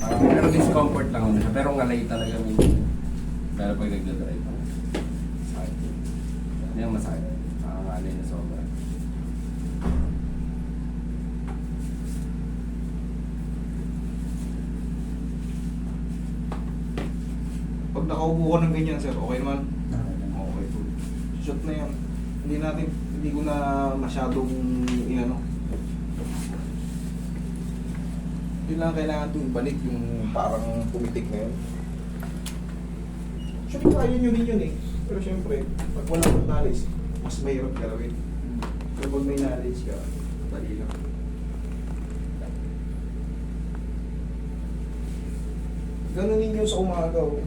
Pero discomfort lang ako. Pero ngalay talaga minsan. Pero pag nagdadrive ako, sakit. Hindi yung masakit. Ngalay na sobra. Pag nakaupo ko ng ganyan, sir, okay naman? Okay, good. Shot na yan. Hindi ko na masyadong inano. Yun lang kailangan ito balik yung parang pumitik na yun. Actually, kaya nyo rin yun eh. Pero syempre, pag wala kang knowledge, mas mahirap galawin. Pero pag may knowledge ka, dali lang. Ganun ninyo sa umaga oh.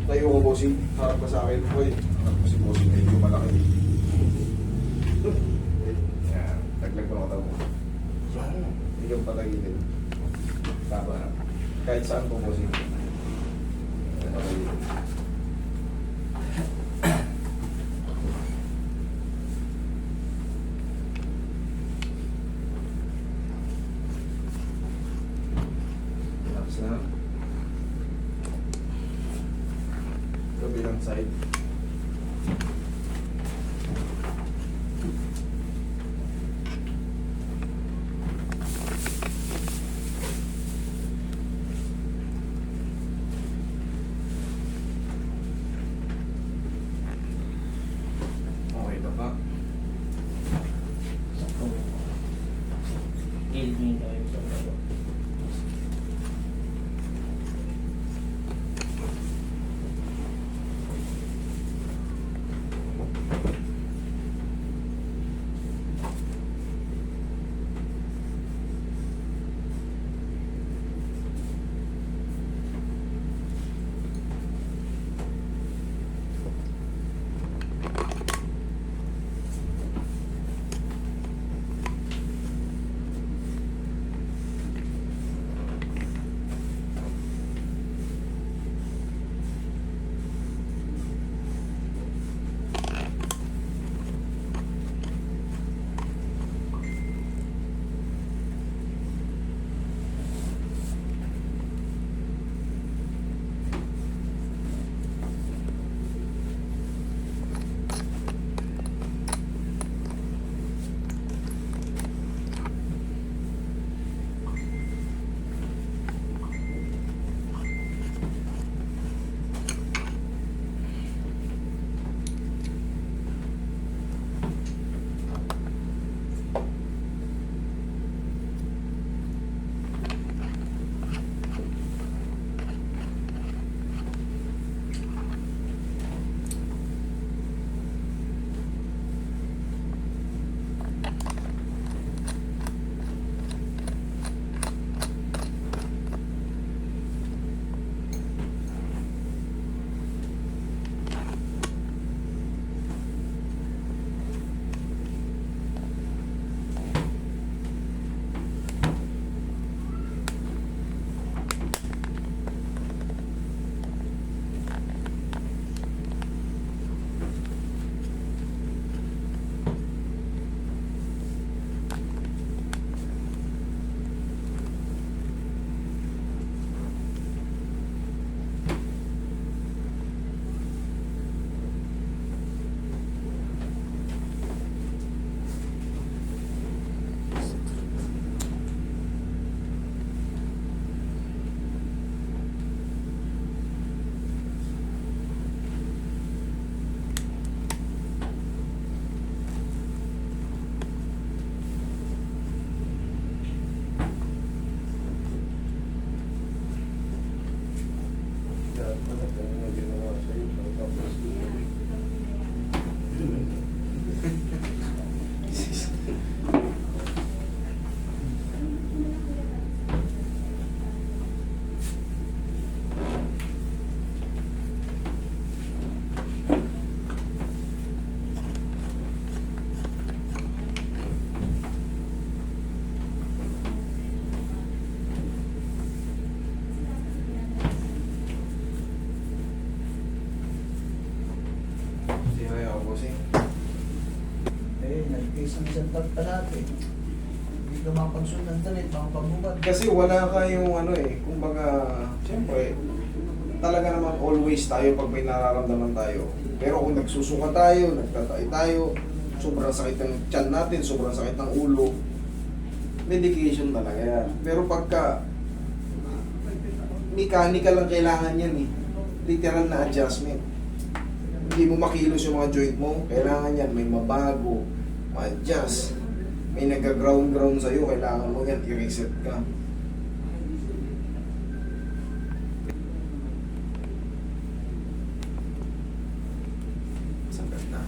Tayo ko, bossing. Harap ka sa akin. Uy, harap ko si bossing. Medyo malaki. Yan. Taglag ko ng mata mo. Medyo patagilid. Tama na. Kahit saan po, bossing. Patagilid. Relax na. Kabilang side. Okay na ba? Evening time sa baba. bossing. Eh, nag-case ng isang tag palate. Hindi ka makapagsunod ng talit, makapagbubat. Kasi wala kayong ano eh, kumbaga, siyempre, talaga naman always tayo pag may nararamdaman tayo. Pero kung nagsusuka tayo, nagtatay tayo, sobrang sakit ng tiyan natin, sobrang sakit ng ulo, medication talaga yan. Pero pagka mechanical lang kailangan yan eh. Literal na adjustment. Hindi mo makilos yung mga joint mo, kailangan yan, may mabago, ma-adjust. May nag-ground sa'yo, kailangan mo yan, i-reset ka. Sagat na.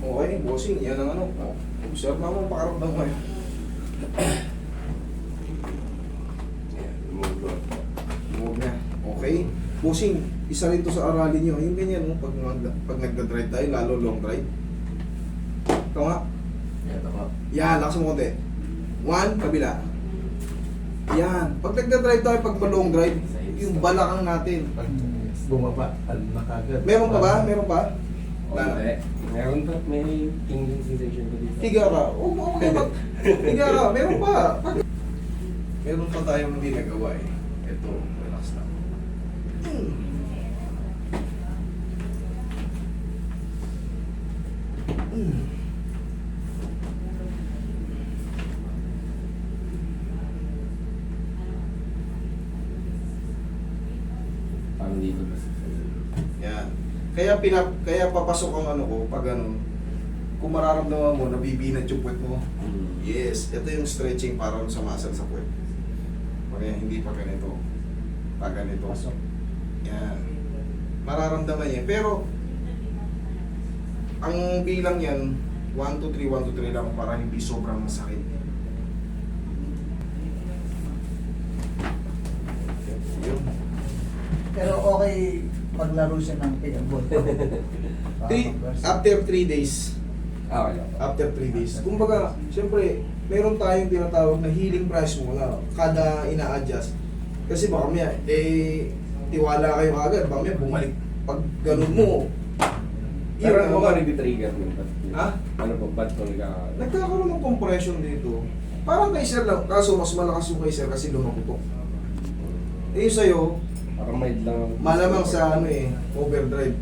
Okay, bossing, yan ang ano. Observe mo ang pakaramdam mo eh. Ayan, lumulot. Huwag na. Okay. Bossing, isa rin to sa aralin nyo. Yung ganyan, no? Pag nagda-drive tayo, lalo long drive. Ito nga. Ayan, ako. Yan, lakas mo konti. 1, kabila. Yan. Pag nagda-drive tayo, pag long drive, yung balakang natin. Pag bumaba, na kagad. Meron pa ba? Meron pa? Wala na. Hindi. Meron pa, may tingling sensation ko dito. Higa ka. Okay, higa ka. Meron pa. Meron pa tayong hindi nagawa eh. Ito, relax lang. Parang dito ba? Yan. Kaya papasok ang ano ko pag ano, kung mararamdaman mo, nabibinat yung puwet mo. Yes, ito yung stretching para sa muscle sa puwet. Kaya hindi pa ganito. Pag ganito. Pasok. Yan. Mararamdaman niya. Pero, ang bilang yan, 1, 2, 3, 1, 2, 3 lang para hindi sobrang masakit. Yun. Pero okay maglaro siya ng pinabot. After 3 days, Okay lang. after 3 days. Kumbaga, siyempre, meron tayong tinatawag na healing price mo na kada ina-adjust. Kasi baka may, tiwala kayo agad, baka may bumalik. Pag ganun mo, Pero ano yun, ba nag-trigger mo? Ha? Ano ba? Ba't ko nagkakaroon ng compression dito. Parang kay sir lang, kaso mas malakas yung kay sir kasi lumakutok. Eh yung sa'yo, Parang mild lang. malamang sa ano eh, overdrive.